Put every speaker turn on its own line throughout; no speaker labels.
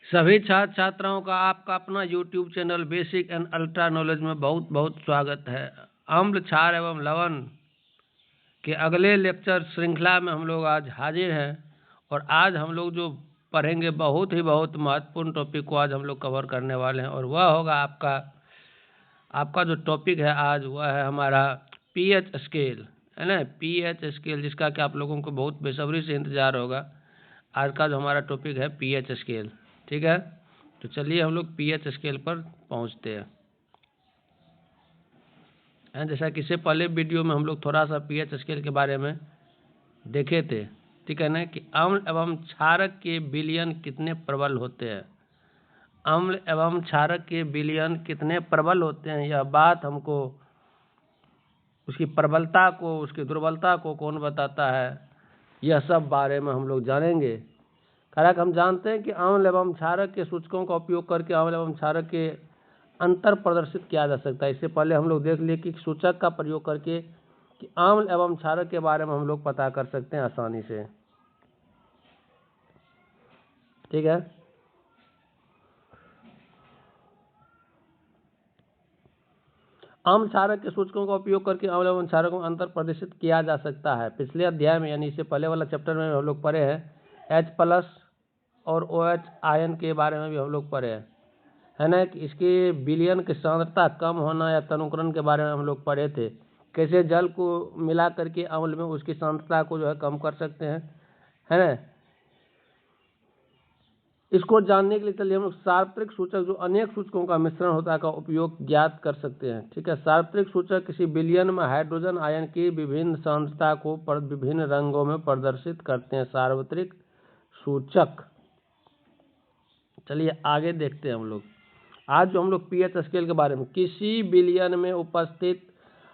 सभी छात्र छात्राओं का आपका अपना YouTube channel basic and ultra knowledge में बहुत बहुत स्वागत है। अम्ल, क्षार एवं लवण के अगले लेक्चर श्रृंखला में हम लोग आज हाजिर हैं और आज हम लोग जो पढ़ेंगे बहुत महत्वपूर्ण टॉपिक को आज हम लोग कवर करने वाले हैं और वह होगा आपका जो टॉपिक है आज वह है हमारा पीएच स्केल, है ना। पीएच स्केल जिसका कि आप लोगों को बहुत बेसब्री से इंतजार होगा। आज का जो हमारा टॉपिक है पीएच स्केल, ठीक है। तो चलिए हम लोग पीएच स्केल पर पहुंचते हैं। जैसा कि इससे पहले वीडियो में हम लोग थोड़ा सा पीएच स्केल के बारे में देखे थे, ठीक है ना, कि अम्ल एवं क्षारक के विलयन कितने प्रबल होते हैं। अम्ल एवं क्षारक के विलयन कितने प्रबल होते हैं, यह बात हमको उसकी प्रबलता को, उसकी दुर्बलता को कौन बताता है, यह सब बारे में हम लोग जानेंगे। कारक हम जानते हैं कि अम्ल एवं क्षारक के सूचकों का उपयोग करके अम्ल एवं क्षारक के अंतर प्रदर्शित किया जा सकता है। इससे पहले हम लोग देख लिए कि सूचक का प्रयोग करके कि अम्ल एवं क्षारक के बारे में हम लोग पता कर सकते हैं आसानी से, ठीक है। अम्ल क्षारक के सूचकों का उपयोग करके अम्ल एवं क्षारकों का अंतर प्रदर्शित किया जा सकता है। पिछले अध्याय में यानी इससे पहले वाला चैप्टर में हम लोग पढ़े हैं H+ और OH आयन के बारे में भी हम लोग पढ़े हैं, है ना, कि इसके विलयन की सांद्रता कम होना या तनुकरण के बारे में हम लोग पढ़े थे। कैसे जल को मिला करके अम्ल में उसकी सांद्रता को जो है कम कर सकते हैं, है ना। इसको जानने के लिए चलिए हम लोग सार्वत्रिक सूचक जो अनेक सूचकों का मिश्रण होता है का उपयोग ज्ञात कर सकते हैं, ठीक है। सार्वत्रिक सूचक किसी विलयन में हाइड्रोजन आयन की विभिन्न सांद्रता को विभिन्न रंगों में प्रदर्शित करते हैं। सार्वत्रिक सूचक, चलिए आगे देखते हैं हम लोग। आज जो हम लोग पीएच स्केल के बारे में, किसी विलयन में उपस्थित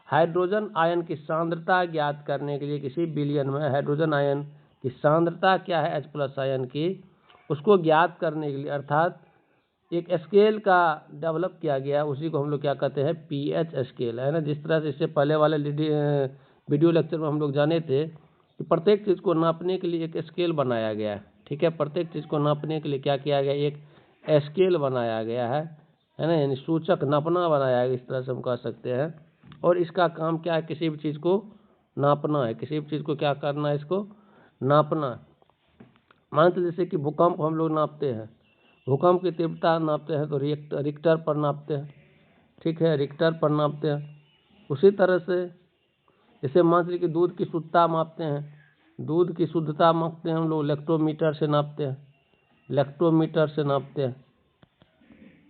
हाइड्रोजन आयन की सांद्रता ज्ञात करने के लिए, किसी विलयन में हाइड्रोजन आयन की सांद्रता क्या है H+ आयन की, उसको ज्ञात करने के लिए अर्थात एक स्केल का डेवलप किया गया, उसी को हम लोग क्या कहते हैं पीएच स्केल, है ना। जिस तरह से इससे पहले वाले वीडियो लेक्चर में हम लोग जाने थे कि प्रत्येक चीज़ को नापने के लिए एक स्केल बनाया गया है, ठीक है। प्रत्येक चीज़ को नापने के लिए क्या किया गया, एक स्केल बनाया गया है ना, यानी सूचक नापना बनाया गया, इस तरह से हम कह सकते हैं। और इसका काम क्या है, किसी भी चीज़ को नापना है, किसी भी चीज़ को क्या करना है, इसको नापना। मान लीजिए जैसे कि भूकंप हम लोग नापते हैं, भूकंप की तीव्रता नापते हैं तो रिक्टर पर नापते हैं, ठीक है, रिक्टर पर नापते हैं। उसी तरह से जैसे मान लीजिए कि दूध की शुद्धता मापते हैं, दूध की शुद्धता मापते हैं हम लोग लैक्टोमीटर से नापते हैं, लैक्टोमीटर से नापते हैं,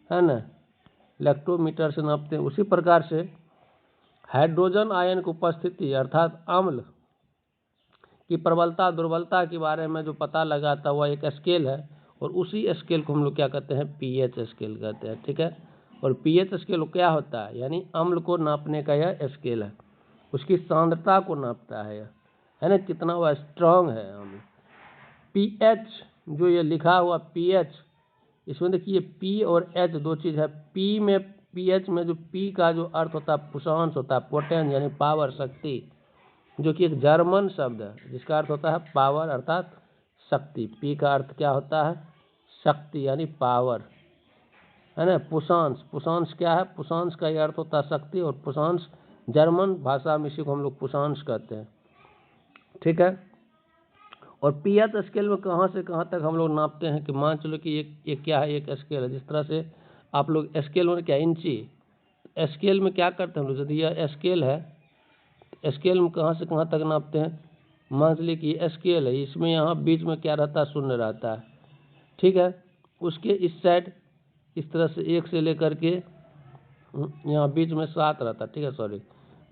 है ना, लैक्टोमीटर से नापते हैं। उसी प्रकार से हाइड्रोजन आयन की उपस्थिति अर्थात अम्ल की प्रबलता दुर्बलता के बारे में जो पता लगाता हुआ एक स्केल है, और उसी स्केल को हम लोग क्या कहते हैं पीएच स्केल कहते हैं, ठीक है। और पीएच स्केल क्या होता है, यानी अम्ल को नापने का यह स्केल है, उसकी सांद्रता को नापता है ना, कितना वह स्ट्रांग है अम्ल। पीएच जो ये लिखा हुआ पीएच, इसमें देखिए पी और एच दो चीज़ है। पी में, पीएच में जो पी का जो अर्थ होता है पुशांश होता है, पोटेंस यानी पावर, शक्ति, जो कि एक जर्मन शब्द है जिसका अर्थ होता है पावर अर्थात शक्ति। पी का अर्थ क्या होता है, शक्ति यानी पावर, है ना। पुशांश, पुशांश क्या है, पुशांश का यह अर्थ होता है शक्ति, और पुशांश जर्मन भाषा में इसी को हम लोग पुशांश कहते हैं, ठीक है। और पीएच स्केल में कहाँ से कहाँ तक हम लोग नापते हैं कि मान चलो कि एक क्या है, एक स्केल है। जिस तरह से आप लोग स्केल में क्या इंची, स्केल में क्या करते हैं हम लोग, यदि यह स्केल है, स्केल में कहाँ से कहाँ तक नापते हैं। मान लीजिए कि स्केल है, इसमें यहाँ बीच में क्या रहता है, शून्य रहता है, ठीक है। उसके इस साइड इस तरह से 1 से लेकर के यहाँ बीच में 7 रहता है, ठीक है, सॉरी,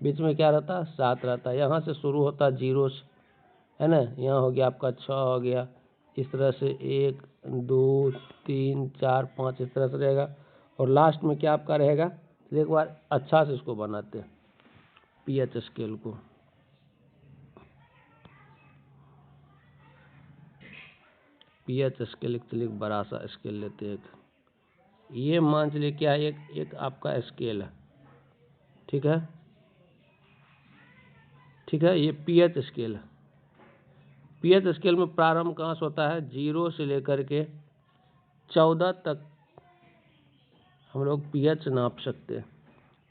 बीच में क्या रहता है 7 रहता है। यहाँ से शुरू होता है 0 से, है ना, यहाँ हो गया आपका 6 हो गया, इस तरह से 1 2 3 4 5 इस तरह से रहेगा, और लास्ट में क्या आपका रहेगा। एक बार अच्छा से इसको बनाते हैं पीएच स्केल को। पीएच स्केल एक चलिए बड़ा सा स्केल लेते हैं। ये मान चलिए क्या है, एक आपका स्केल है, ठीक है, ठीक है, ये पीएच स्केल है। पीएच स्केल में प्रारंभ कहाँ से होता है, 0 से लेकर के 14 तक हम लोग पीएच नाप सकते हैं।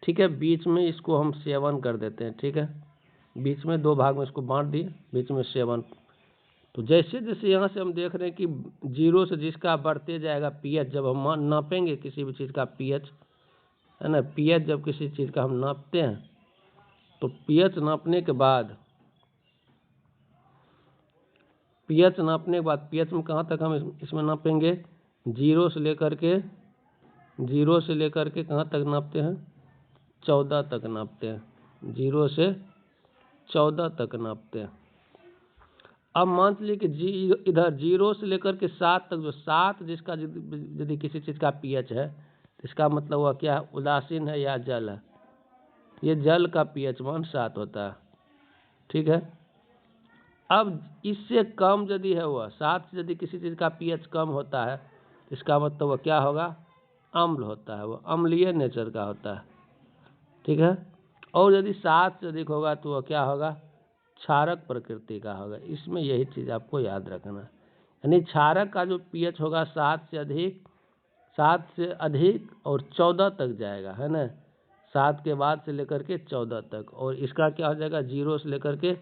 ठीक है, बीच में इसको हम 7 कर देते हैं। ठीक है, बीच में 2 भाग में इसको बांट दिए, बीच में 7। तो जैसे जैसे यहाँ से हम देख रहे हैं कि 0 से जिसका बढ़ते जाएगा पीएच, जब हम नापेंगे किसी भी चीज़ का पीएच, है ना, पीएच जब किसी चीज़ का हम नापते हैं तो पीएच नापने के बाद पीएच में कहाँ तक हम इसमें नापेंगे, 0 से लेकर के कहाँ तक नापते हैं, 14 तक नापते हैं। 0 से 14 तक नापते हैं। अब मान लीजिए कि इधर 0 से लेकर के 7 तक, जो 7 जिसका यदि किसी चीज़ का पीएच है तो इसका मतलब हुआ क्या है, उदासीन है या जल है। ये जल का पीएच मान 7 होता है। ठीक है, अब इससे कम यदि है वह 7 से यदि किसी चीज़ का पीएच कम होता है तो इसका मतलब वह क्या होगा, अम्ल होता है, वह अम्लीय नेचर का होता है। ठीक है, और यदि 7 से अधिक होगा तो वह क्या होगा, क्षारक प्रकृति का होगा। इसमें यही चीज़ आपको याद रखना है, यानी क्षारक का जो पीएच होगा 7 से अधिक और 14 तक जाएगा, है ना, 7 के बाद से लेकर के 14 तक, और इसका क्या हो जाएगा, 0 से लेकर के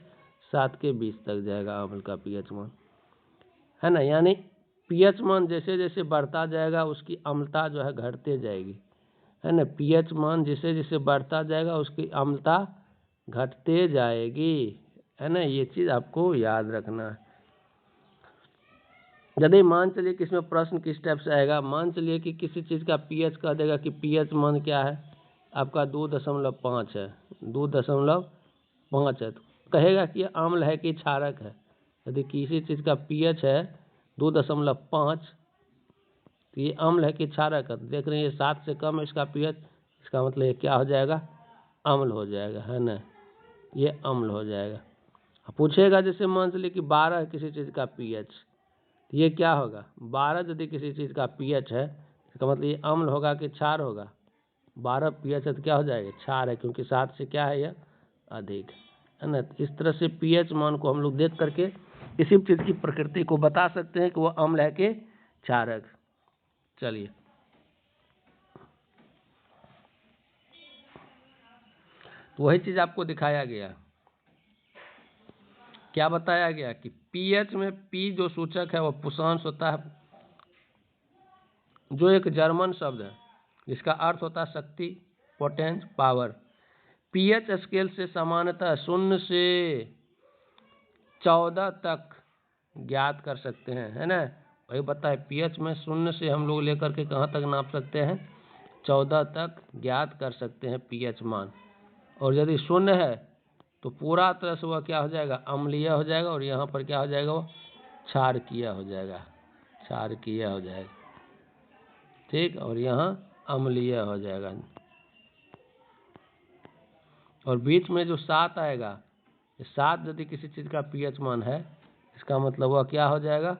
7 के बीच तक जाएगा अम्ल का पीएच मान, है ना। यानी पीएच मान जैसे जैसे बढ़ता जाएगा उसकी अम्लता जो है घटते जाएगी, है ना। पीएच मान जैसे जैसे बढ़ता जाएगा उसकी अम्लता घटते जाएगी, है ना। ये चीज़ आपको याद रखना है। यदि मान चलिए कि इसमें प्रश्न किस टाइप से आएगा, मान चलिए कि किसी चीज़ का पीएच कह देगा कि पीएच मान क्या है आपका 2.5 है, 2.5 है, तो कहेगा कि ये अम्ल है कि क्षारक है। यदि किसी चीज़ का पीएच है 2.5 तो ये अम्ल है कि क्षारक है। देख रहे हैं ये 7 से कम है इसका पीएच, इसका मतलब ये क्या हो जाएगा, अम्ल हो जाएगा, है ना, ये अम्ल हो जाएगा। पूछेगा जैसे मान चलिए कि 12 है किसी चीज़ का पीएच, तो ये क्या होगा, 12 यदि किसी चीज़ का पीएच है इसका मतलब ये अम्ल होगा कि क्षार होगा। 12 पीएच है तो क्या हो जाएगा, क्षार है, क्योंकि 7 से क्या है यह अधिक, है ना। इस तरह से पीएच मान को हम लोग देख करके किसी भी चीज़ की प्रकृति को बता सकते हैं कि वो अम्ल है कि क्षारक। चलिए, तो वही चीज़ आपको दिखाया गया, क्या बताया गया कि पीएच में पी जो सूचक है वो पुषांश होता है, जो एक जर्मन शब्द है जिसका अर्थ होता है शक्ति, पोटेंस, पावर। पीएच स्केल से सामान्यतः 0 से 14 तक ज्ञात कर सकते हैं, है ना। वही बताए पीएच में 0 से हम लोग लेकर के कहाँ तक नाप सकते हैं, 14 तक ज्ञात कर सकते हैं पीएच मान। और यदि 0 है तो पूरा तरह से वह क्या हो जाएगा, अम्लीय हो जाएगा, और यहाँ पर क्या हो जाएगा, वो क्षारकीय हो जाएगा, क्षारकीय हो जाएगा। ठीक, और यहाँ अम्लीय हो जाएगा। और बीच में जो 7 आएगा, 7 यदि किसी चीज़ का पीएच मान है इसका मतलब वह क्या हो जाएगा,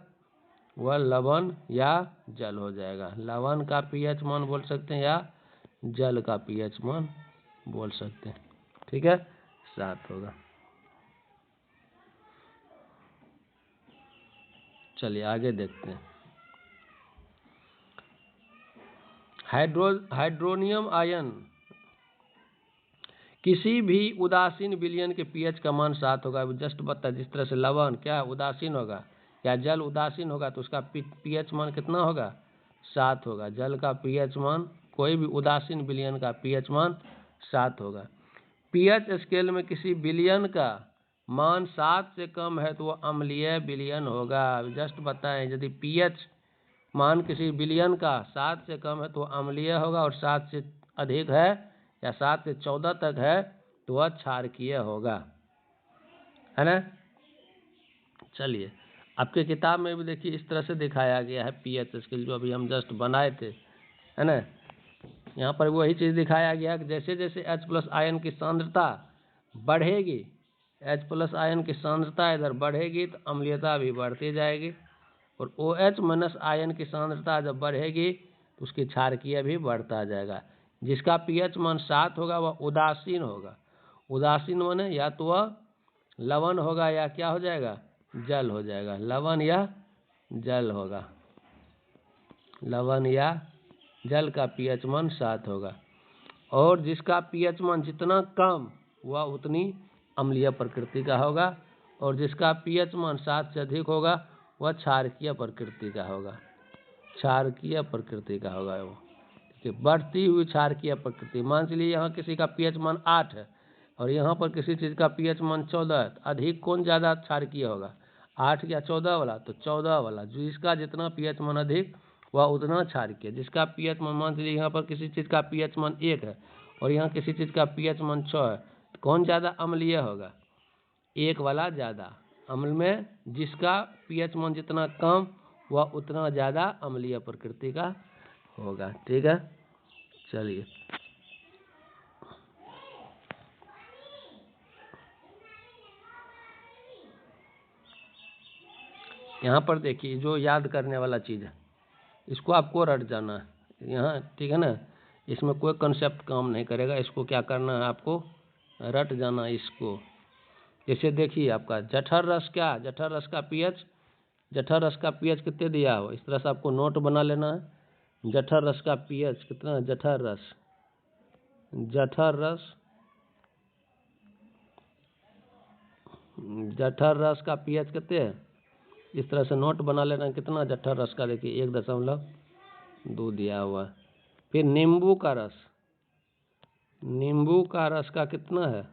वह लवण या जल हो जाएगा। लवण का पीएच मान बोल सकते हैं या जल का पीएच मान बोल सकते हैं। ठीक है, 7 होगा। चलिए आगे देखते हैं। हाइड्रोनियम आयन किसी भी उदासीन विलयन के पीएच का मान 7 होगा। जस्ट बता, जिस तरह से लवण क्या उदासीन होगा या जल उदासीन होगा तो उसका पीएच मान कितना होगा, 7 होगा। जल का पीएच मान, कोई भी उदासीन विलयन का पीएच मान 7 होगा। पीएच स्केल में किसी विलयन का मान 7 से कम है तो वो अम्लीय विलयन होगा। जस्ट बताएं, यदि पीएच मान किसी विलयन का 7 से कम है तो अम्लीय होगा, और 7 से अधिक है या 7 से 14 तक है तो वह क्षारकीय होगा, है ना। चलिए, आपके किताब में भी देखिए इस तरह से दिखाया गया है पीएच स्केल, जो अभी हम जस्ट बनाए थे, है ना। यहाँ पर वही चीज़ दिखाया गया कि जैसे जैसे H+ आयन की सांद्रता बढ़ेगी, H+ आयन की सांद्रता इधर बढ़ेगी तो अम्लीयता भी बढ़ती जाएगी, और OH- आयन की सांद्रता जब बढ़ेगी तो उसकी क्षारकीय भी बढ़ता जाएगा। जिसका पीएच मान 7 होगा वह उदासीन होगा। उदासीन माने या तो वह लवण होगा या क्या हो जाएगा, जल हो जाएगा, लवण या जल होगा। लवण या जल का पीएच मान 7 होगा। और जिसका पीएच मान जितना कम वह उतनी अम्लीय प्रकृति का होगा, और जिसका पीएच मान 7 से अधिक होगा वह क्षारकीय प्रकृति का होगा। क्षारकीय प्रकृति का होगा वो, ठीक है। बढ़ती हुई क्षारकीय प्रकृति, मान चलिए यहाँ किसी का पीएच मान 8 है और यहाँ पर किसी चीज़ का पीएच मान 14 है, अधिक कौन ज़्यादा क्षारकीय होगा, 8 या 14 वाला? तो 14 वाला। जिसका जितना पीएच मान अधिक वह उतना क्षारकीय। जिसका पीएच मान, मान चलिए यहाँ पर किसी चीज़ का पीएच मान 1 है और यहाँ किसी चीज़ का पीएच मान 6 है, तो कौन ज़्यादा अम्लीय होगा? 1 वाला ज़्यादा। अम्ल में जिसका पीएच मान जितना कम वह उतना ज़्यादा अम्लीय प्रकृति का होगा, ठीक है। चलिए यहाँ पर देखिए, जो याद करने वाला चीज़ है इसको आपको रट जाना है यहाँ, ठीक है ना। इसमें कोई कंसेप्ट काम नहीं करेगा, इसको क्या करना है, आपको रट जाना इसको। जैसे देखिए आपका जठर रस, क्या जठर रस का पीएच, जठर रस का पीएच कितने दिया हो, इस तरह से आपको नोट बना लेना है। जठर रस का पीएच कितना है, जठर रस, जठर रस, जठर रस का पीएच कितने है, इस तरह से नोट बना लेना। कितना जठर रस का, देखिए 1.2 दिया हुआ है। फिर नींबू का रस, नींबू का रस का कितना है,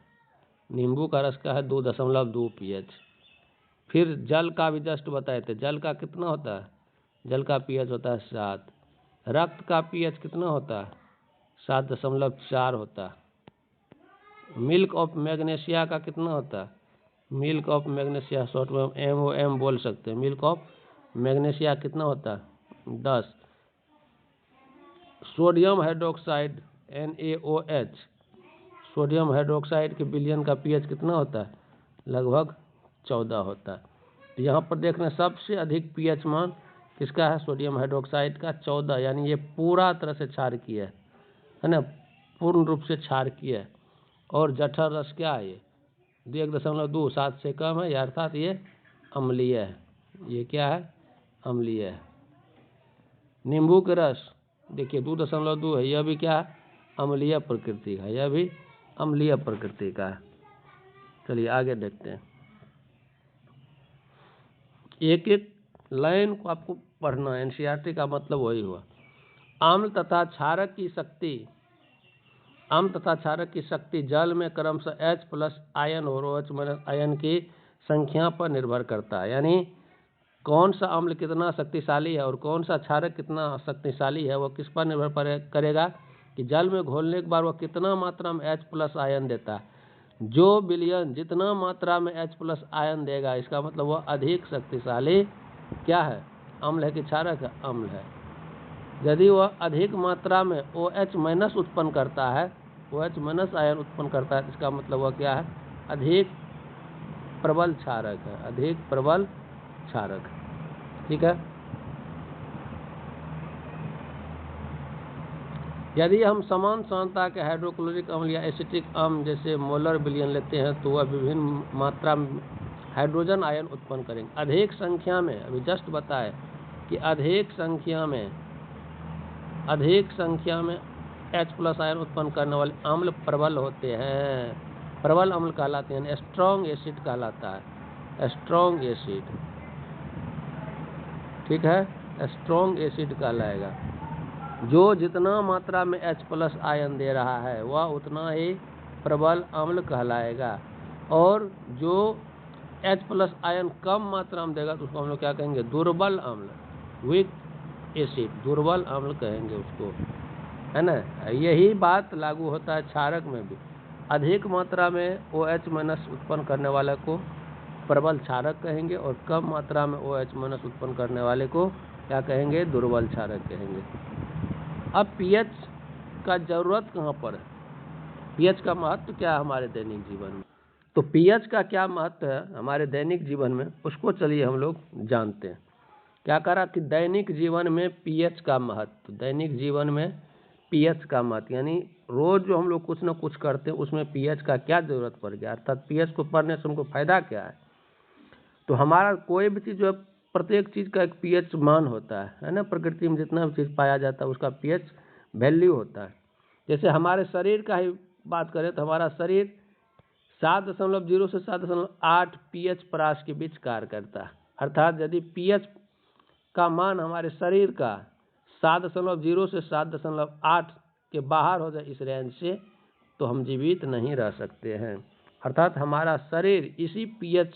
नींबू का रस का है 2.2 पीएच। फिर जल का भी जस्ट बताए थे, जल का कितना होता है, जल का पीएच होता है 7। रक्त का पीएच कितना होता है, 7.4 होता है। मिल्क ऑफ मैग्नीशिया का कितना होता है, मिल्क ऑफ मैग्नीशिया, शॉर्ट में MOM बोल सकते हैं। मिल्क ऑफ मैग्नीशिया कितना होता है, 10। Sodium hydroxide NaOH, sodium hydroxide के विलयन का पीएच कितना होता है, लगभग 14 होता है। तो यहाँ पर देख रहे हैं सबसे अधिक पीएच मान किसका है, सोडियम हाइड्रोक्साइड का 14, यानी ये पूरा तरह से क्षारकीय है ना, पूर्ण रूप से क्षारकीय है। और जठर रस क्या है, ये 1.2 7 से कम है, अर्थात ये अम्लीय है। ये क्या है, अम्लीय है। नींबू के रस देखिए 2.2 है, यह भी क्या है, अम्लीय प्रकृति का, यह भी अम्लीय प्रकृति का है। चलिए आगे देखते हैं, एक एक लाइन को आपको पढ़ना है, NCERT का मतलब वही हुआ। अम्ल तथा क्षारक की शक्ति, अम्ल तथा क्षारक की शक्ति जल में क्रमशः H+ आयन और OH- आयन की संख्या पर निर्भर करता है। यानी कौन सा अम्ल कितना शक्तिशाली है और कौन सा क्षारक कितना शक्तिशाली है, वो किस पर निर्भर करेगा कि जल में घोलने के बाद वह कितना मात्रा में H+ आयन देता है। जो विलयन जितना मात्रा में H+ आयन देगा, इसका मतलब वह अधिक शक्तिशाली क्या है, अम्ल है कि क्षारक है, अम्ल है। यदि वह अधिक मात्रा में OH- उत्पन्न करता है, OH- आयन उत्पन्न करता है, इसका मतलब वह क्या है, अधिक प्रबल क्षारक है, अधिक प्रबल क्षारक, ठीक है। यदि हम समान सांद्रता के हाइड्रोक्लोरिक अम्ल या एसिटिक अम्ल जैसे मोलर विलयन लेते हैं तो वह विभिन्न मात्रा में हाइड्रोजन आयन उत्पन्न करेंगे। अधिक संख्या में, अभी जस्ट बताए कि अधिक संख्या में H+ आयन उत्पन्न करने वाले अम्ल प्रबल होते हैं, प्रबल अम्ल कहलाते हैं, स्ट्रॉन्ग एसिड कहलाता है, स्ट्रॉन्ग एसिड, ठीक है, स्ट्रॉन्ग एसिड कहलाएगा। जो जितना मात्रा में H+ आयन दे रहा है वह उतना ही प्रबल अम्ल कहलाएगा, और जो H+ आयन कम मात्रा में देगा तो उसको हम लोग क्या कहेंगे, दुर्बल अम्ल, वीक एसिड, दुर्बल अम्ल कहेंगे उसको, है ना। यही बात लागू होता है क्षारक में भी। अधिक मात्रा में OH- उत्पन्न करने वाले को प्रबल क्षारक कहेंगे और कम मात्रा में OH- उत्पन्न करने वाले को क्या कहेंगे, दुर्बल क्षारक कहेंगे। अब पीएच का जरूरत कहाँ पर है, पीएच का महत्व क्या है हमारे दैनिक जीवन में। तो पीएच का क्या महत्व है हमारे दैनिक जीवन में, उसको चलिए हम लोग जानते हैं। क्या करा कि दैनिक जीवन में पीएच का महत्व, दैनिक जीवन में पीएच का महत्व, यानी रोज जो हम लोग कुछ ना कुछ करते हैं उसमें पीएच का क्या जरूरत पड़ गया, अर्थात पीएच को पढ़ने से हमको फायदा क्या है। तो हमारा कोई भी चीज़ जो प्रत्येक चीज़ का एक पीएच मान होता है ना। प्रकृति में जितना भी चीज़ पाया जाता है उसका पीएच वैल्यू होता है। जैसे हमारे शरीर का ही बात करें तो हमारा शरीर 7.0 से 7.8 पीएच परास के बीच कार्य करता है। अर्थात यदि पीएच का मान हमारे शरीर का 7.0 से 7.8 के बाहर हो जाए इस रेंज से, तो हम जीवित नहीं रह सकते हैं। अर्थात हमारा शरीर इसी पीएच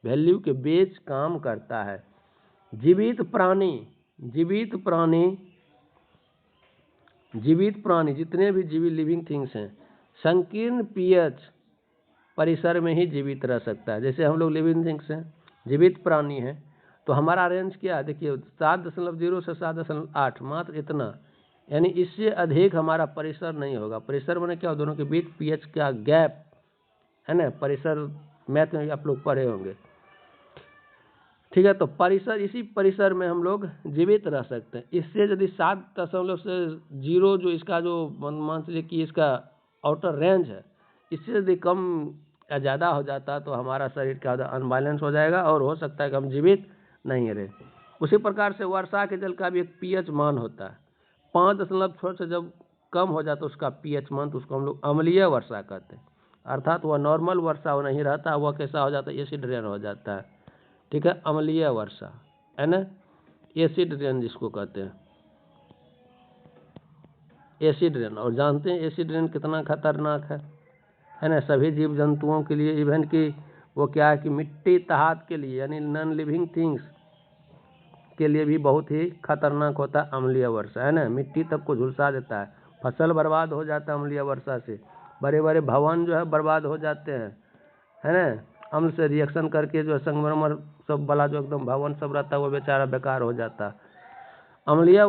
वैल्यू के बेस काम करता है। जीवित प्राणी जितने भी जीवित लिविंग थिंग्स हैं, संकीर्ण पीएच परिसर में ही जीवित रह सकता है। जैसे हम लोग लिविंग थिंग्स हैं, जीवित प्राणी हैं, तो हमारा रेंज क्या है देखिए, 7.0 से 7.8, मात्र इतना, यानी इससे अधिक हमारा परिसर नहीं होगा। परिसर माने क्या, दोनों के बीच पीएच का गैप है ना। परिसर मैथ में आप लोग पढ़े होंगे, ठीक है। तो परिसर, इसी परिसर में हम लोग जीवित रह सकते हैं। इससे यदि 7.0 जो इसका जो मान लीजिए कि इसका आउटर रेंज है, इससे यदि कम या ज़्यादा हो जाता तो हमारा शरीर क्या होता, अनबैलेंस हो जाएगा और हो सकता है कि हम जीवित नहीं रहे। उसी प्रकार से वर्षा के जल का भी एक पीएच मान होता है। 5.6 से जब कम हो जाता उसका पीएच मान, तो उसको हम लोग अम्लीय वर्षा कहते हैं। अर्थात वह नॉर्मल वर्षा नहीं रहता, वह कैसा हो जाता है, एसिड रेन हो जाता है, ठीक है। अम्लीय वर्षा है ना, एसिड रेन जिसको कहते हैं, एसिड रेन। और जानते हैं एसिड रेन कितना खतरनाक है ना, सभी जीव जंतुओं के लिए। इवन कि वो क्या है कि मिट्टी तहात के लिए, यानी नॉन लिविंग थिंग्स के लिए भी बहुत ही खतरनाक होता है अम्लीय वर्षा, है ना। मिट्टी तक को झुलसा देता है, फसल बर्बाद हो जाता है अम्लीय वर्षा से। बड़े बड़े भवन जो है बर्बाद हो जाते हैं, है ना। अम्ल से रिएक्शन करके जो संगमरमर सब वाला जो एकदम भवन सब रहता है वो बेचारा बेकार हो जाता है। अम्लीय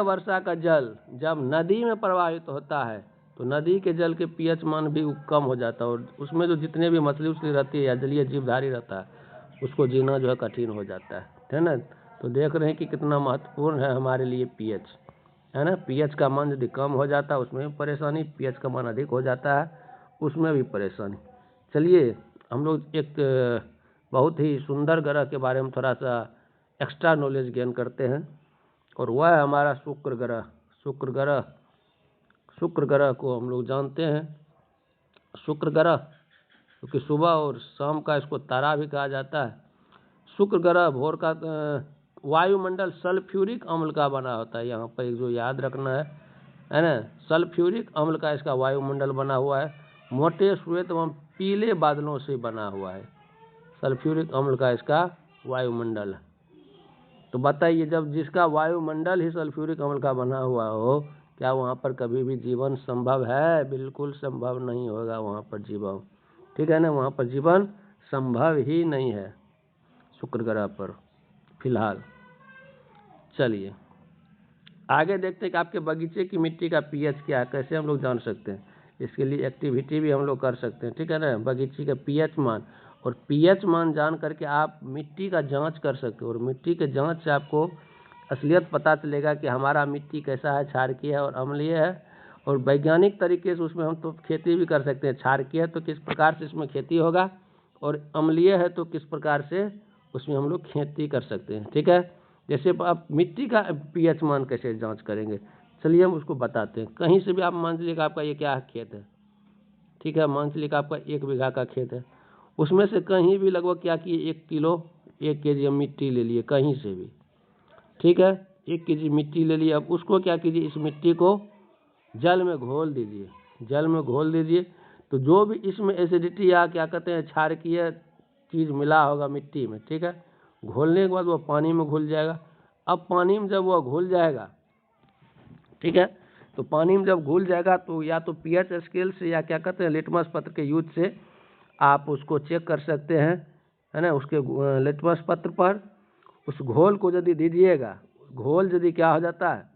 वर्षा का जल जब नदी में प्रवाहित होता है तो नदी के जल के पीएच मान भी कम हो जाता है, और उसमें जो जितने भी मछली उछली रहती है या जलीय जीवधारी रहता है उसको जीना जो है कठिन हो जाता है ना। तो देख रहे हैं कि कितना महत्वपूर्ण है हमारे लिए पीएच, है ना। पीएच का मान यदि कम हो जाता है उसमें भी परेशानी, पीएच का मान अधिक हो जाता है उसमें भी परेशानी। चलिए हम लोग एक बहुत ही सुंदर ग्रह के बारे में थोड़ा सा एक्स्ट्रा नॉलेज गेन करते हैं, और वह है हमारा शुक्र ग्रह। शुक्र ग्रह को हम लोग जानते हैं। शुक्र ग्रह क्योंकि सुबह और शाम का इसको तारा भी कहा जाता है। शुक्र ग्रह भोर का वायुमंडल सल्फ्यूरिक अम्ल का बना होता है। यहाँ पर एक जो याद रखना है ना, सल्फ्यूरिक अम्ल का इसका वायुमंडल बना हुआ है। मोटे श्वेत एवं पीले बादलों से बना हुआ है, सल्फ्यूरिक अम्ल का इसका वायुमंडल। तो बताइए, जब जिसका वायुमंडल ही सल्फ्यूरिक अम्ल का बना हुआ हो, क्या वहाँ पर कभी भी जीवन संभव है? बिल्कुल संभव नहीं होगा वहाँ पर जीवन, ठीक है ना। वहाँ पर जीवन संभव ही नहीं है शुक्र ग्रह पर फिलहाल। चलिए आगे देखते हैं कि आपके बगीचे की मिट्टी का पीएच क्या है, कैसे हम लोग जान सकते हैं। इसके लिए एक्टिविटी भी हम लोग कर सकते हैं, ठीक है ना। बगीचे का पीएच मान, और पीएच मान जान करके आप मिट्टी का जांच कर सकते हो, और मिट्टी के जांच से आपको असलियत पता चलेगा कि हमारा मिट्टी कैसा है, क्षारकीय है और अम्लीय है। और वैज्ञानिक तरीके से उसमें हम तो खेती भी कर सकते हैं। क्षारकीय है तो किस प्रकार से इसमें खेती होगा, और अम्लीय है तो किस प्रकार से उसमें हम लोग खेती कर सकते हैं, ठीक है। जैसे आप मिट्टी का पीएच मान कैसे जांच करेंगे, चलिए हम उसको बताते हैं। कहीं से भी आप मान लीजिए कि आपका ये क्या खेत है, ठीक है, मान लीजिए कि आपका 1 बीघा का खेत है, उसमें से कहीं भी लगभग क्या कि 1 केजी मिट्टी ले लिए कहीं से भी, ठीक है। 1 केजी मिट्टी ले लिए। अब उसको क्या कीजिए, इस मिट्टी को जल में घोल दीजिए। तो जो भी इसमें एसिडिटी या क्या कहते हैं क्षारकीय चीज़ मिला होगा मिट्टी में, ठीक है, घोलने के बाद वो पानी में घुल जाएगा। अब पानी में जब वो घुल जाएगा, ठीक है, तो पानी में जब घुल जाएगा तो या तो पीएच स्केल से या क्या कहते हैं लिटमस पत्र के यूज से आप उसको चेक कर सकते हैं, है ना। उसके लिटमस पत्र पर उस घोल को यदि दीजिएगा, घोल यदि क्या हो जाता है,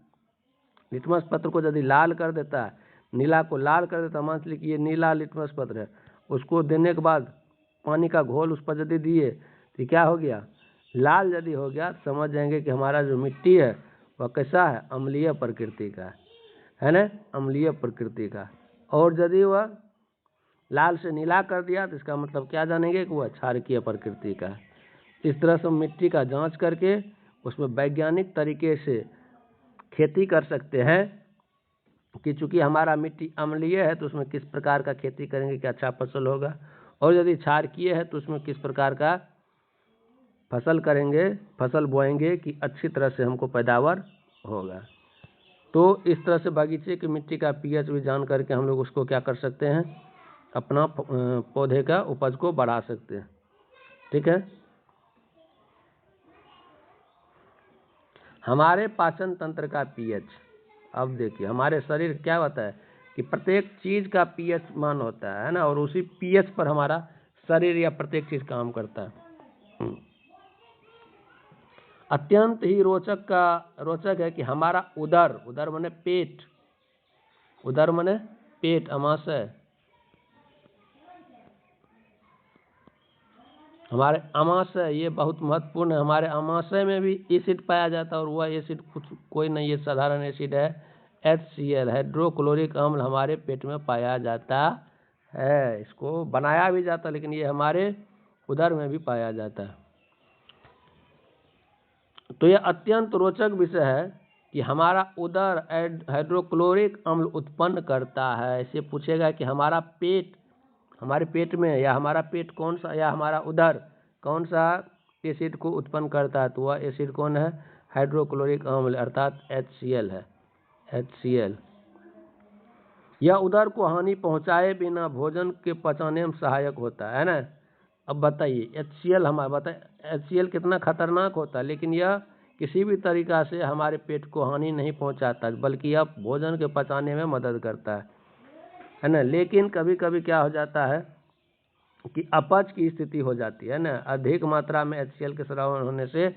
लिटमस पत्र को यदि लाल कर देता है, नीला को लाल कर देता है, मान लीजिए कि ये नीला लिटमस पत्र है, उसको देने के बाद पानी का घोल उस पर यदि दिए तो क्या हो गया, लाल यदि हो गया, समझ जाएंगे कि हमारा जो मिट्टी है वह कैसा है, अम्लीय प्रकृति का है ना, अम्लीय प्रकृति का। और यदि वह लाल से नीला कर दिया तो इसका मतलब क्या जानेंगे कि वह क्षारकीय प्रकृति का है। इस तरह से मिट्टी का जांच करके उसमें वैज्ञानिक तरीके से खेती कर सकते हैं कि चूंकि हमारा मिट्टी अम्लीय है तो उसमें किस प्रकार का खेती करेंगे कि अच्छा फसल होगा, और यदि क्षारकीय है तो उसमें किस प्रकार का फसल बोएंगे कि अच्छी तरह से हमको पैदावार होगा। तो इस तरह से बगीचे की मिट्टी का पीएच भी जान करके हम लोग उसको क्या कर सकते हैं, अपना पौधे का उपज को बढ़ा सकते हैं। ठीक है। हमारे पाचन तंत्र का पीएच, अब देखिए हमारे शरीर क्या होता है कि प्रत्येक चीज का पीएच मान होता है ना, और उसी पीएच पर हमारा शरीर या प्रत्येक चीज काम करता है। अत्यंत ही रोचक है कि हमारा उदर माने पेट अमाशय, हमारे अमाशय ये बहुत महत्वपूर्ण है। हमारे अमाशय में भी एसिड पाया जाता है, और वह एसिड कोई नहीं, ये साधारण एसिड है HCl, हाइड्रोक्लोरिक अम्ल हमारे पेट में पाया जाता है। इसको बनाया भी जाता है, लेकिन ये हमारे उदर में भी पाया जाता है। तो यह अत्यंत रोचक विषय है कि हमारा उदर हाइड्रोक्लोरिक अम्ल उत्पन्न करता है। इससे पूछेगा कि हमारे पेट में या हमारा पेट कौन सा या हमारा उदर कौन सा एसिड को उत्पन्न करता है, तो वह एसिड कौन है, हाइड्रोक्लोरिक अम्ल अर्थात HCl है, HCl। यह उदर को हानि पहुंचाए बिना भोजन के पचाने में सहायक होता है ना। अब बताइए HCl कितना खतरनाक होता है, लेकिन यह किसी भी तरीका से हमारे पेट को हानि नहीं पहुंचाता, बल्कि यह भोजन के पचाने में मदद करता है ना। लेकिन कभी कभी क्या हो जाता है कि अपच की स्थिति हो जाती है ना, अधिक मात्रा में HCl के स्रावन होने से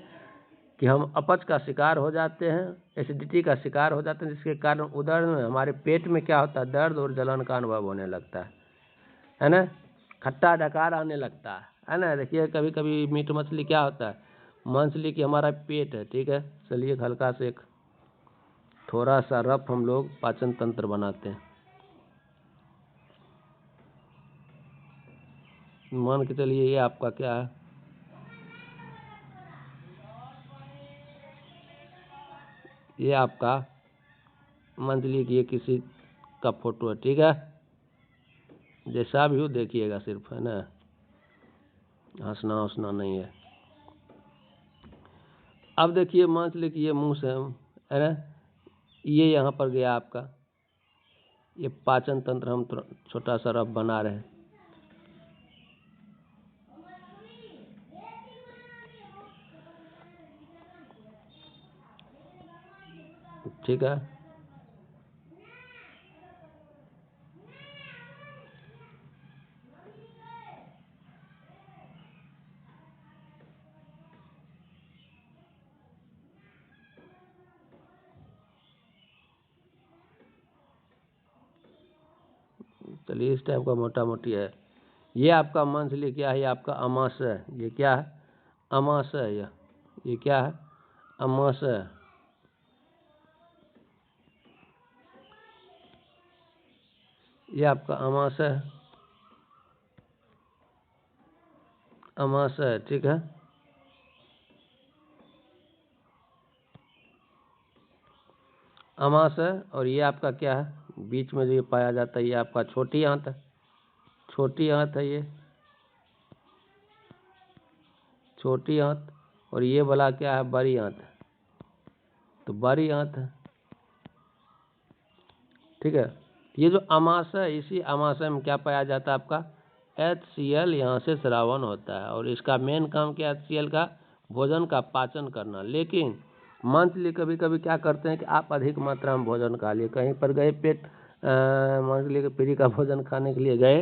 कि हम अपच का शिकार हो जाते हैं, एसिडिटी का शिकार हो जाते हैं, जिसके कारण उदर में हमारे पेट में क्या होता है, दर्द और जलन का अनुभव होने लगता है ना, खट्टा डकार आने लगता है ना। देखिए कभी कभी मीट मछली क्या होता है, मछली की हमारा पेट है, ठीक है, चलिए हल्का से एक थोड़ा सा रफ हम लोग पाचन तंत्र बनाते हैं। मान के चलिए ये आपका क्या है, ये आपका मान लीजिए कि ये किसी का फोटो है, ठीक है, जैसा भी हो देखिएगा सिर्फ, है ना, हंसना हंसना नहीं है। अब देखिए मान लीजिए कि ये मुंह से है ना, ये यहाँ पर गया आपका, ये पाचन तंत्र हम छोटा सा रफ बना रहे हैं। ठीक है, चलिए इस टाइप का मोटा मोटी है। ये आपका मंथली क्या है, ये आपका अमाशय, ये क्या है, अमाशय, ये क्या है, अमाशय। ये आपका अमाशय, ठीक है। अमाशय, और ये आपका क्या है, बीच में जो ये पाया जाता है, ये आपका छोटी आंत है, छोटी आंत है ये, छोटी आंत। और ये वाला क्या है, बड़ी आंत, तो बड़ी आंत है, ठीक है। ये जो अमाशय, इसी अमाशय में क्या पाया जाता है, आपका HCl यहाँ से स्रावन होता है, और इसका मेन काम क्या है, HCl का भोजन का पाचन करना। लेकिन मंथली कभी कभी क्या करते हैं कि आप अधिक मात्रा में भोजन खा लिए, कहीं पर गए पेट मंथली फ्री का भोजन खाने के लिए गए,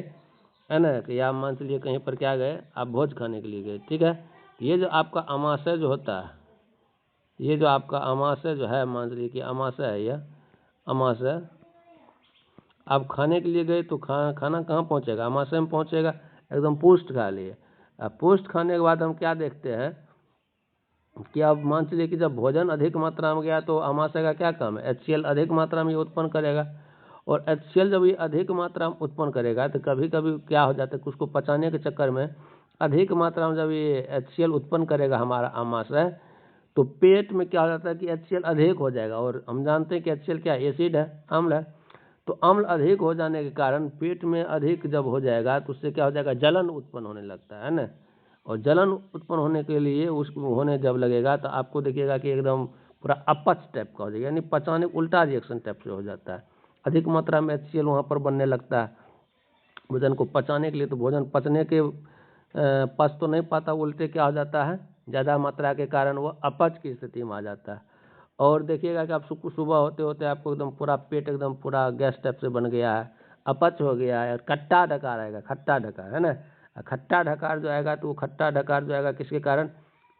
है ना, कि या मंथली कहीं पर क्या गए, आप भोज खाने के लिए गए, ठीक है। ये जो आपका अमाशय जो होता है, ये जो आपका अमाशय जो है, मंथली की अमाशय है, यह अमाशय आप खाने के लिए गए तो खाना कहाँ पहुँचेगा, अमाशय में पहुँचेगा, एकदम पुष्ट खा लिए। अब पुष्ट खाने के बाद हम क्या देखते हैं कि अब मान चलिए कि जब भोजन अधिक मात्रा में गया तो अमाशय का क्या काम है, HCl अधिक मात्रा में उत्पन्न करेगा, और HCl जब ये अधिक मात्रा में उत्पन्न करेगा तो कभी कभी क्या हो जाता है कि उसको पचाने के चक्कर में अधिक मात्रा में जब ये HCl उत्पन्न करेगा हमारा आमाशय, तो पेट में क्या हो जाता है कि HCl अधिक हो जाएगा। और हम जानते हैं कि HCl क्या एसिड है, अम्ल है। तो अम्ल अधिक हो जाने के कारण पेट में अधिक जब हो जाएगा तो उससे क्या हो जाएगा, जलन उत्पन्न होने लगता है ना। और जलन उत्पन्न होने के लिए उसको होने जब लगेगा तो आपको देखिएगा कि एकदम पूरा अपच टाइप का हो जाएगा, यानी पचाने उल्टा रिएक्शन टाइप से हो जाता है। अधिक मात्रा में HCl वहाँ पर बनने लगता है भोजन को पचाने के लिए, तो भोजन पचने के पच तो नहीं पाता, उल्टे क्या हो जाता है, ज़्यादा मात्रा के कारण वो अपच की स्थिति में आ जाता है। और देखिएगा कि आप सुबह होते होते आपको एकदम पूरा पेट एकदम पूरा गैस टाइप से बन गया है, अपच हो गया है, और खट्टा ढकार आएगा, खट्टा ढकार है ना। खट्टा ढकार जो आएगा तो वो खट्टा ढकार जो आएगा किसके कारण,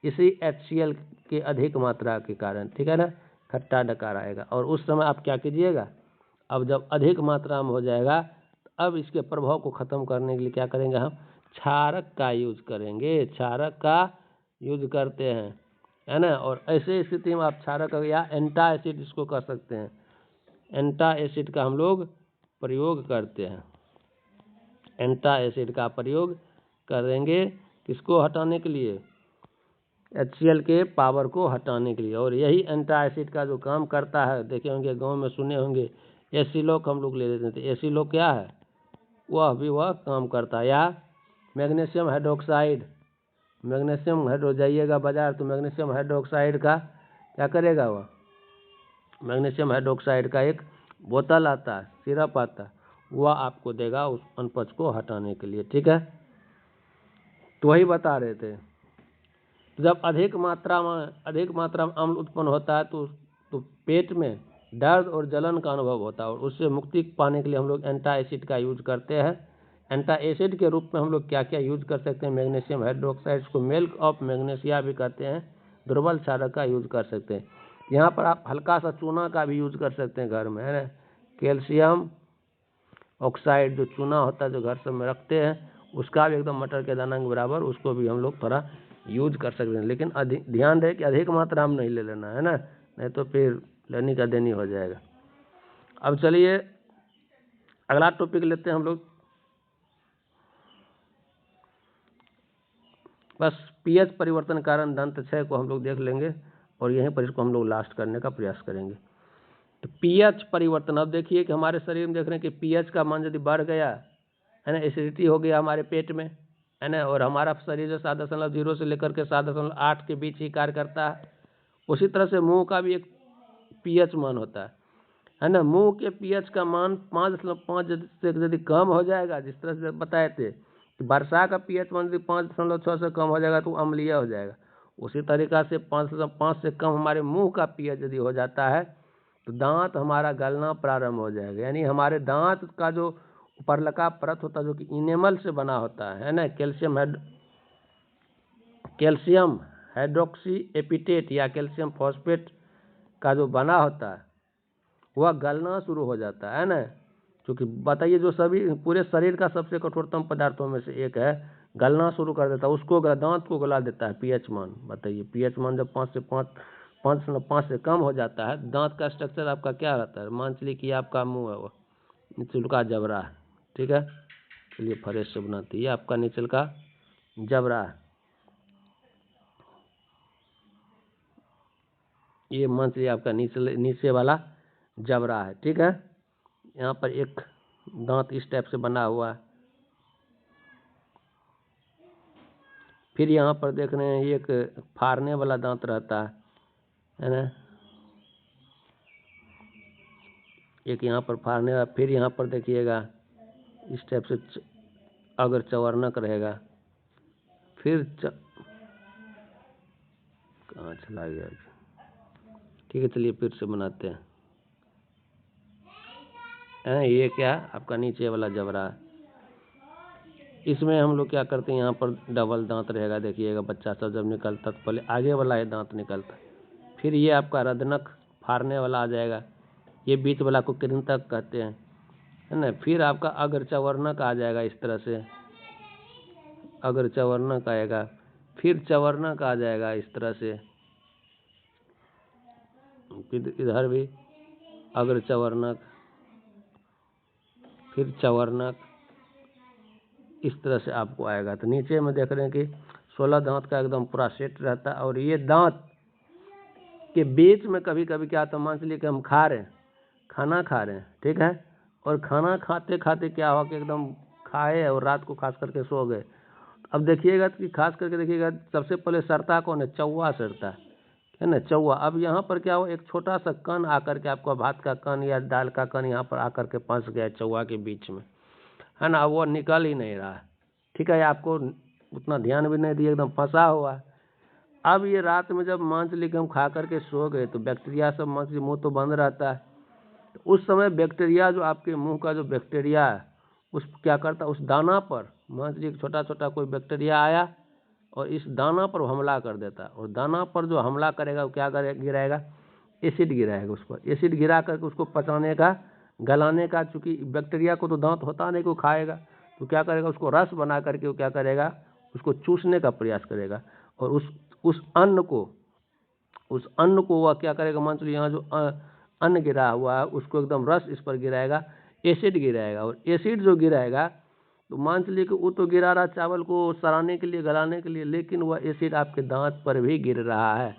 इसी HCl के अधिक मात्रा के कारण, ठीक है ना, खट्टा ढकार आएगा। और उस समय आप क्या कीजिएगा, अब जब अधिक मात्रा में हो जाएगा अब इसके प्रभाव को ख़त्म करने के लिए क्या करेंगे, हम क्षारक का यूज करेंगे, क्षारक का यूज करते हैं, है ना। और ऐसे स्थिति में आप क्षारक या एंटा एसिड इसको कर सकते हैं, एंटा एसिड का हम लोग प्रयोग करते हैं, एंटा एसिड का प्रयोग करेंगे किसको हटाने के लिए, HCl के पावर को हटाने के लिए। और यही एंटा एसिड का जो काम करता है, देखे होंगे गांव में सुने होंगे, एसिलोक हम लोग ले लेते थे, एसिलोक क्या है, वह काम करता है। या मैग्नीशियम हाइड्रोक्साइड, मैग्नीशियम हाइड्रो, जाइएगा बाजार तो मैग्नीशियम हाइड्रोक्साइड का क्या करेगा, वह मैग्नीशियम हाइड्रोक्साइड का एक बोतल आता है, सिरप आता है, वह आपको देगा उस अनपच को हटाने के लिए, ठीक है। तो वही बता रहे थे, जब अधिक मात्रा में अम्ल उत्पन्न होता है तो पेट में दर्द और जलन का अनुभव होता है, और उससे मुक्ति पाने के लिए हम लोग एंटा एसिड का यूज करते हैं। एंटा एसिड के रूप में हम लोग क्या क्या यूज कर सकते हैं, मैग्नीशियम हाइड्रोक्साइड को मिल्क ऑफ मैग्नीशिया भी कहते हैं, दुर्बल क्षारक का यूज कर सकते हैं। यहाँ पर आप हल्का सा चूना का भी यूज कर सकते हैं घर में, है ना, कैल्शियम ऑक्साइड जो चूना होता है जो घर सब में रखते हैं, उसका भी एकदम मटर के दाना के बराबर, उसको भी हम लोग थोड़ा यूज कर सकते हैं। लेकिन ध्यान रहे कि अधिक मात्रा में नहीं ले लेना है ना, नहीं तो फिर लेनी का देनी हो जाएगा। अब चलिए अगला टॉपिक लेते हैं हम लोग, बस पीएच परिवर्तन कारण दंत क्षय को हम लोग देख लेंगे और यहीं पर इसको हम लोग लास्ट करने का प्रयास करेंगे। तो पीएच परिवर्तन, अब देखिए कि हमारे शरीर में देख रहे हैं कि पीएच का मान यदि बढ़ गया है ना, एसिडिटी हो गया हमारे पेट में, है ना, और हमारा शरीर जो 7.0 से लेकर के 7.8 के बीच ही कार्य करता है। उसी तरह से मुंह का भी एक पीएच मान होता है ना। मुंह के पीएच का मान 5.5 से यदि कम हो जाएगा, जिस तरह से बताए थे कि वर्षा का पीएच मान यदि 5.6 से कम हो जाएगा तो अम्लीय हो जाएगा, उसी तरीका से 5.5 से कम हमारे मुंह का पीएच यदि हो जाता है तो दांत हमारा गलना प्रारंभ हो जाएगा। यानी हमारे दांत का जो उपरलका परत होता है जो कि इनेमल से बना होता है ना, कैल्शियम हाइड्रोक्सी एपिटेट या कैल्शियम फॉस्फेट का जो बना होता है वह गलना शुरू हो जाता है ना। क्योंकि बताइए जो सभी पूरे शरीर का सबसे कठोरतम पदार्थों में से एक है, गलना शुरू कर देता है, उसको दांत को गला देता है पीएच मान। बताइए पीएच मान जब 5 से कम हो जाता है, दांत का स्ट्रक्चर आपका क्या रहता है, मान चलिए कि आपका मुंह है वो निचल का जबड़ा है, ठीक है, चलिए फ्रेश से बनाती है, आपका निचल का जबड़ा है, ये मान चलिए आपका नीचे वाला जबड़ा है, ठीक है। यहाँ पर एक दांत इस टाइप से बना हुआ है, फिर यहाँ पर देख रहे हैं एक फाड़ने वाला दांत रहता है ना, एक यहाँ पर फाड़ने वाला, फिर यहाँ पर देखिएगा इस टाइप से अगर चवर्णक रहेगा, फिर कहाँ चला गया, ठीक है चलिए फिर से बनाते हैं। ये क्या आपका नीचे वाला जबड़ा है, इसमें हम लोग क्या करते हैं, यहाँ पर डबल दांत रहेगा, देखिएगा बच्चा सब जब निकलता तो पहले आगे वाला ये दांत निकलता, फिर ये आपका रदनक फाड़ने वाला आ जाएगा, ये बीच वाला को कृंतक कहते हैं, है ना। फिर आपका अग्र चवर्णक आ जाएगा, इस तरह से अग्र चवर्णक आएगा, फिर चवर्णक आ जाएगा इस तरह से, इधर भी अग्र चवर्णक, फिर चवर्णक, इस तरह से आपको आएगा। तो नीचे में देख रहे हैं कि 16 दांत का एकदम पूरा सेट रहता है। और ये दांत के बीच में कभी कभी क्या होता है, मान लीजिए कि हम खा रहे हैं, खाना खा रहे हैं, ठीक है, और खाना खाते खाते क्या हुआ कि एकदम खाए और रात को खास करके सो गए। अब देखिएगा कि खास करके देखिएगा, सबसे पहले सड़ता कौन है, चौवा सड़ता है ना, चौवा। अब यहाँ पर क्या हुआ, एक छोटा सा कण आकर के आपका भात का कण या दाल का कण यहाँ पर आकर के फंस गया चौवा के बीच में, है ना, वो निकल ही नहीं रहा है, ठीक है, आपको उतना ध्यान भी नहीं दिया, एकदम फंसा हुआ है। अब ये रात में जब मान लीजिए कि हम खा करके सो गए तो बैक्टीरिया सब, मान लीजिए मुँह तो बंद रहता है, तो उस समय बैक्टीरिया जो आपके मुंह का जो बैक्टीरिया है उस क्या करता है, उस दाना पर मान लीजिए छोटा छोटा कोई बैक्टीरिया आया और इस दाना पर हमला कर देता है। और दाना पर जो हमला करेगा वो क्या गिराएगा, एसिड गिराएगा उस पर। एसिड गिरा करके उसको पचाने का, गलाने का, चूँकि बैक्टीरिया को तो दांत होता नहीं को खाएगा, तो क्या करेगा, उसको रस बना करके वो क्या करेगा, उसको चूसने का प्रयास करेगा। और उस अन्न को वह क्या करेगा, मान लीजिए यहाँ जो अन्न गिरा हुआ है उसको एकदम रस इस पर गिराएगा, एसिड गिराएगा। और एसिड जो गिराएगा तो मान लीजिए कि वो तो गिरा रहा चावल को सड़ाने के लिए, गलाने के लिए, लेकिन वह एसिड आपके दांत पर भी गिर रहा है,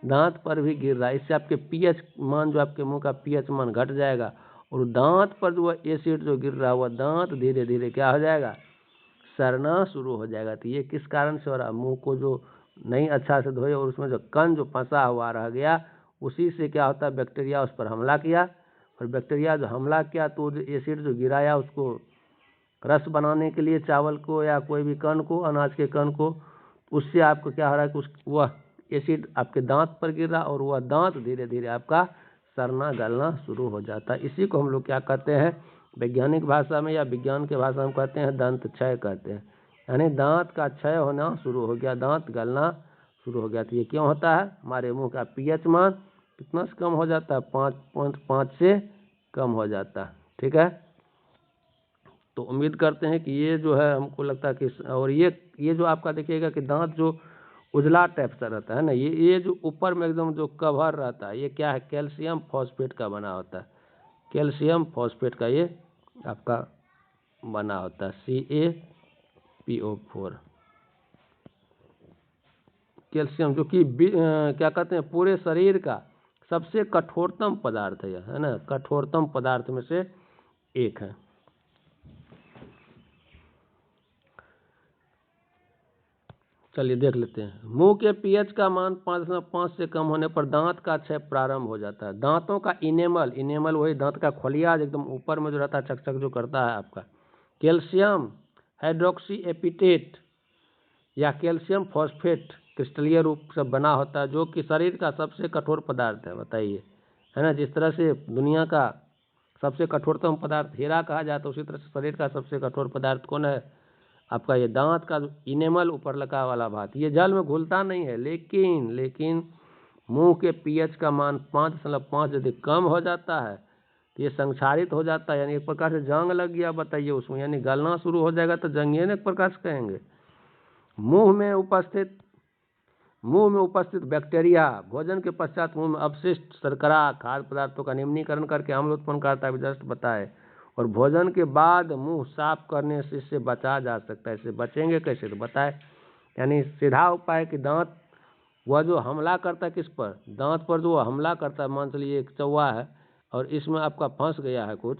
दांत पर भी गिर रहा है। इससे आपके पीएच मान, जो आपके मुंह का पीएच मान घट जाएगा। और दांत पर जो एसिड जो गिर रहा है वह दांत धीरे धीरे क्या हो जाएगा, सड़ना शुरू हो जाएगा। तो ये किस कारण से हो रहा है, मुंह को जो नहीं अच्छा से धोए और उसमें जो कण जो फंसा हुआ रह गया, उसी से क्या होता है, बैक्टीरिया उस पर हमला किया। और बैक्टीरिया जो हमला किया तो जो एसिड जो गिराया उसको रस बनाने के लिए चावल को या कोई भी कण को, अनाज के कण को, उससे आपको क्या हो रहा है कि वह एसिड आपके दांत पर गिर रहा और वह दांत धीरे धीरे आपका सड़ना गलना शुरू हो जाता है। इसी को हम लोग क्या कहते हैं, वैज्ञानिक भाषा में या विज्ञान के भाषा में कहते हैं दंत क्षय कहते हैं, यानी दांत का क्षय होना शुरू हो गया, दांत गलना शुरू हो गया। तो ये क्यों होता है, हमारे मुंह का पीएच मान कितना से कम हो जाता है, 5.5 से कम हो जाता है, ठीक है। तो उम्मीद करते हैं कि ये जो है हमको लगता है कि, और ये जो आपका देखिएगा कि दांत जो उजला टाइप सा रहता है ना, ये जो ऊपर में एकदम जो कवर रहता है, ये क्या है, कैल्शियम फॉस्फेट का बना होता है, कैल्शियम फॉस्फेट का ये आपका बना होता है, CaPO4 कैल्शियम, जो कि क्या कहते हैं, पूरे शरीर का सबसे कठोरतम पदार्थ है ना, कठोरतम पदार्थ में से एक है। चलिए देख लेते हैं। मुंह के पीएच का मान 5.5 से कम होने पर दांत का क्षय प्रारंभ हो जाता है। दांतों का इनेमल वही दांत का खोलिया एकदम ऊपर में जो रहता है, चकचक जो करता है आपका, कैल्शियम हाइड्रोक्सी एपिटेट या कैल्शियम फॉस्फेट क्रिस्टलीय रूप से बना होता है, जो कि शरीर का सबसे कठोर पदार्थ है, बताइए, है ना। जिस तरह से दुनिया का सबसे कठोरतम पदार्थ हीरा कहा जाता है, उसी तरह से शरीर का सबसे कठोर पदार्थ कौन है, आपका ये दांत का इनेमल ऊपर लगा वाला भाग। ये जल में घुलता नहीं है, लेकिन मुंह के पीएच का मान 5.5 यदि कम हो जाता है तो ये संक्षारित हो जाता है, यानी एक प्रकार से जंग लग गया, बताइए उसमें, यानी गलना शुरू हो जाएगा, तो जंगीन एक प्रकार से कहेंगे। मुंह में उपस्थित बैक्टीरिया भोजन के पश्चात मुंह में अपशिष्ट शर्करा खाद्य पदार्थों का निम्नीकरण करके अम्ल उत्पन्न करता है, जस्ट बताए। और भोजन के बाद मुंह साफ करने से इससे बचा जा सकता है। इससे बचेंगे कैसे, तो बताए, यानी सीधा उपाय कि दांत वह जो हमला करता है किस पर, दांत पर जो हमला करता है, मान लीजिए एक चौवा है और इसमें आपका फंस गया है कुछ,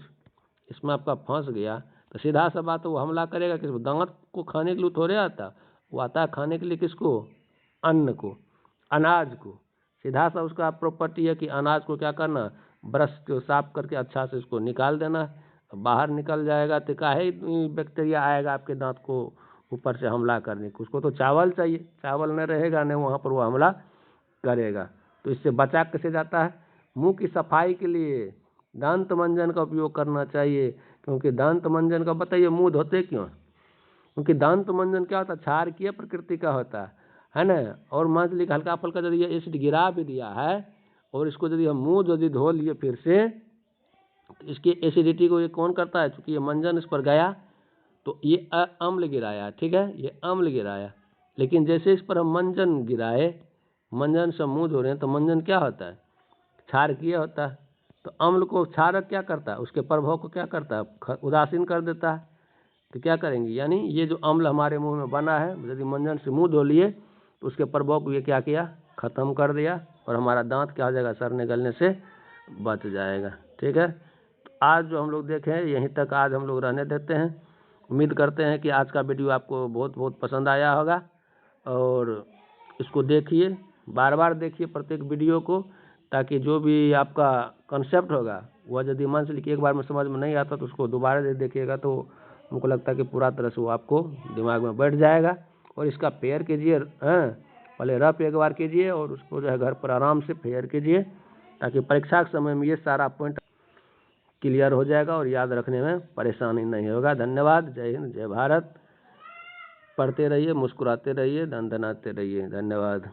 इसमें आपका फंस गया, तो सीधा सा बात, वो हमला करेगा किस, दांत को खाने के लिए थोड़े आता, वो आता है खाने के लिए किसको, अन्न को, अनाज को। सीधा सा उसका प्रॉपर्टी है कि अनाज को क्या करना, ब्रश को साफ करके अच्छा से उसको निकाल देना है, बाहर निकल जाएगा तो काहे बैक्टीरिया आएगा आपके दांत को ऊपर से हमला करने को, उसको तो चावल चाहिए, चावल न रहेगा नहीं वहाँ पर वो हमला करेगा। तो इससे बचा कैसे जाता है, मुंह की सफाई के लिए दांत मंजन का उपयोग करना चाहिए, क्योंकि दांत मंजन का बताइए मुंह धोते क्यों, क्योंकि दांत मंजन क्या होता है, क्षारकीय प्रकृति का होता है ना। और मान लीजिए हल्का फुल्का यदि ये एसिड गिरा भी दिया है और इसको यदि हम मुंह यदि धो लिए फिर से, तो इसकी एसिडिटी को ये कौन करता है, क्योंकि ये मंजन इस पर गया तो ये अम्ल गिराया, ठीक है, ये अम्ल गिराया। लेकिन जैसे इस पर हम मंजन गिराए, मंजन से मुंह धो रहे हैं, तो मंजन क्या होता है, क्षारकीय होता है। तो अम्ल को क्षारक क्या करता है, उसके प्रभाव को क्या करता है, उदासीन कर देता है। तो क्या करेंगे, यानी ये जो अम्ल हमारे मुंह में बना है, यदि मंजन से मुंह धो लिए तो उसके प्रभाव को ये क्या किया, खत्म कर दिया, और हमारा दांत क्या हो जाएगा, सड़ने गलने से बच जाएगा। ठीक है, तो आज जो हम लोग देखें यहीं तक आज हम लोग रहने देते हैं। उम्मीद करते हैं कि आज का वीडियो आपको बहुत बहुत पसंद आया होगा, और इसको देखिए, बार बार देखिए प्रत्येक वीडियो को, ताकि जो भी आपका कंसेप्ट होगा वह यदि मन से लिखिए, एक बार में समझ में नहीं आता तो उसको दोबारा देखिएगा, तो हमको लगता है कि पूरा तरह से वो आपको दिमाग में बैठ जाएगा। और इसका पेयर कीजिए, पहले रफ एक बार कीजिए और उसको जो है घर पर आराम से फेयर कीजिए, ताकि परीक्षा के समय में ये सारा पॉइंट क्लियर हो जाएगा और याद रखने में परेशानी नहीं होगा। धन्यवाद। जय हिंद, जय भारत। पढ़ते रहिए, मुस्कुराते रहिए, दंदनाते रहिए। धन्यवाद।